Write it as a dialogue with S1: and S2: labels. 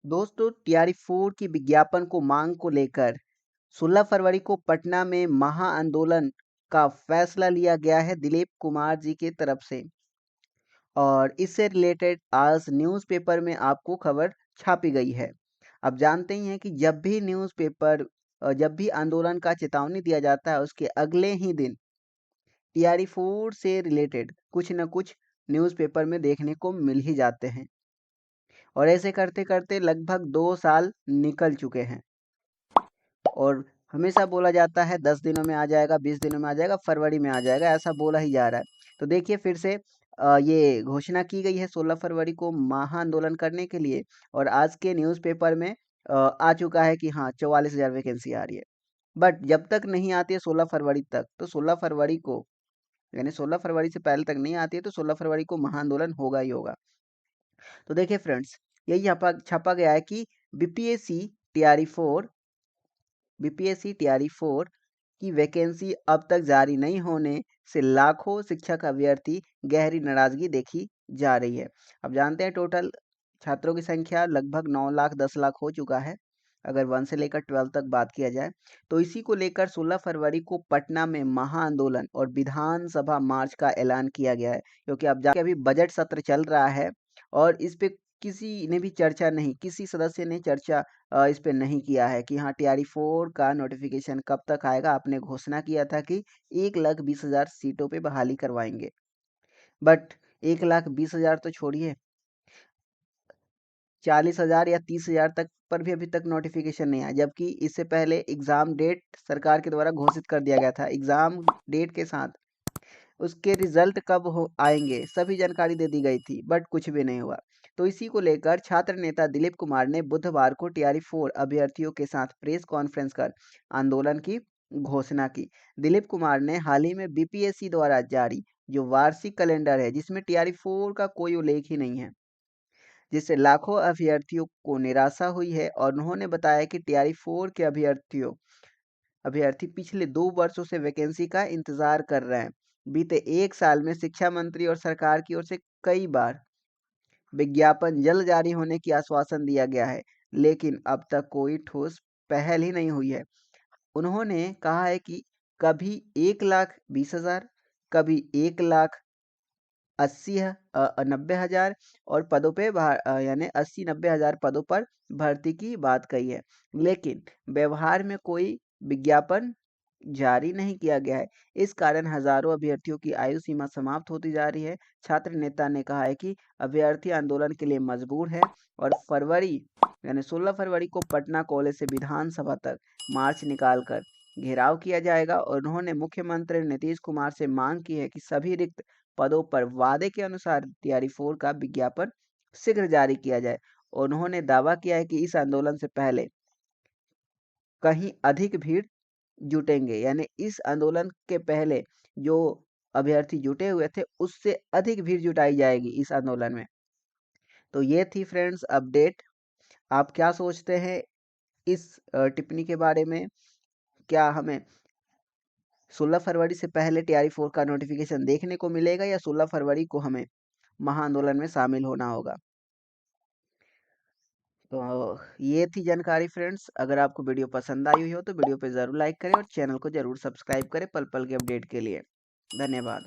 S1: दोस्तों, टीआरई 4 की विज्ञापन को मांग को लेकर 16 फरवरी को पटना में महाआंदोलन का फैसला लिया गया है दिलीप कुमार जी की तरफ से। और इससे रिलेटेड आज न्यूज़पेपर में आपको खबर छापी गई है। अब जानते ही हैं कि जब भी आंदोलन का चेतावनी दिया जाता है उसके अगले ही दिन टीआरई 4 से रिलेटेड कुछ न कुछ न्यूज़पेपर में देखने को मिल ही जाते हैं। और ऐसे करते करते लगभग 2 साल निकल चुके हैं और हमेशा बोला जाता है 10 दिनों में आ जाएगा, 20 दिनों में आ जाएगा, फरवरी में आ जाएगा, ऐसा बोला ही जा रहा है। तो देखिए फिर से ये घोषणा की गई है 16 फरवरी को महाआंदोलन करने के लिए। और आज के न्यूज़पेपर में आ चुका है कि हाँ 44,000 वैकेंसी आ रही है। बट जब तक नहीं आती है 16 फरवरी तक, तो 16 फरवरी को यानी 16 फरवरी से पहले तक नहीं आती है तो 16 फरवरी को महाआंदोलन होगा ही होगा। तो देखिए फ्रेंड्स, यही यहाँ छापा गया है कि बीपीएससी टीआरई 4 बीपीएससी टीआरई 4 की वैकेंसी अब तक जारी नहीं होने से लाखों शिक्षक अभ्यर्थी गहरी नाराजगी देखी जा रही है। अब जानते हैं टोटल छात्रों की संख्या लगभग 9 लाख 10 लाख हो चुका है, अगर 1 से लेकर 12 तक बात किया जाए। तो इसी को लेकर 16 फरवरी को पटना में महाआंदोलन और विधानसभा मार्च का ऐलान किया गया है, क्योंकि अब जाके अभी बजट सत्र चल रहा है और इस पे किसी ने भी चर्चा नहीं, किसी सदस्य ने चर्चा इस पे नहीं किया है कि हाँ टीआरई 4 का नोटिफिकेशन कब तक आएगा। आपने घोषणा किया था कि 1,20,000 सीटों पे बहाली करवाएंगे, बट 1,20,000 तो छोड़िए, 40,000 या 30,000 तक पर भी अभी तक नोटिफिकेशन नहीं आया। जबकि इससे पहले एग्ज़ाम डेट सरकार के द्वारा घोषित कर दिया गया था। एग्ज़ाम डेट के साथ उसके रिजल्ट कब हो आएंगे सभी जानकारी दे दी गई थी, बट कुछ भी नहीं हुआ। तो इसी को लेकर छात्र नेता दिलीप कुमार ने बुधवार को टीआरई 4 अभ्यर्थियों के साथ प्रेस कॉन्फ्रेंस कर आंदोलन की घोषणा की। दिलीप कुमार ने हाल ही में बीपीएससी द्वारा जारी जो वार्षिक कैलेंडर है जिसमें टीआरई 4 का कोई उल्लेख ही नहीं है, जिससे लाखों अभ्यर्थियों को निराशा हुई है। और उन्होंने बताया कि टीआरई 4 के अभ्यर्थी पिछले 2 वर्षों से वैकेंसी का इंतजार कर रहे हैं। बीते 1 साल में शिक्षा मंत्री और सरकार की ओर से कई बार विज्ञापन जल्द जारी होने की आश्वासन दिया गया है, लेकिन अब तक कोई ठोस पहल ही नहीं हुई है। उन्होंने कहा है कि कभी 1,20,000, कभी 1,90,000 और पदों पे यानी 80-90 हज़ार पदों पर भर्ती की बात कही है, लेकिन व्यवहार में कोई विज्ञापन जारी नहीं किया गया है। इस कारण हजारों अभ्यर्थियों की आयु सीमा समाप्त होती जा रही है। छात्र नेता ने कहा है कि अभ्यर्थी आंदोलन के लिए मजबूर है और फरवरी यानी 16 फरवरी को पटना कॉलेज से विधानसभा तक मार्च निकालकर घेराव किया जाएगा। और उन्होंने मुख्यमंत्री नीतीश कुमार से मांग की है कि सभी रिक्त पदों पर वादे के अनुसार टीआरई 4 का विज्ञापन शीघ्र जारी किया जाए। और उन्होंने दावा किया है कि इस आंदोलन से पहले कहीं अधिक भीड़ जुटेंगे, यानी इस आंदोलन के पहले जो अभ्यर्थी जुटे हुए थे उससे अधिक भीड़ जुटाई जाएगी इस आंदोलन में। तो ये थी फ्रेंड्स अपडेट। आप क्या सोचते हैं इस टिप्पणी के बारे में? क्या हमें 16 फरवरी से पहले टीआरई 4 का नोटिफिकेशन देखने को मिलेगा या 16 फरवरी को हमें महाआंदोलन में शामिल होना होगा? तो ये थी जानकारी फ्रेंड्स। अगर आपको वीडियो पसंद आई हुई हो तो वीडियो पे ज़रूर लाइक करें और चैनल को ज़रूर सब्सक्राइब करें पल पल के अपडेट के लिए। धन्यवाद।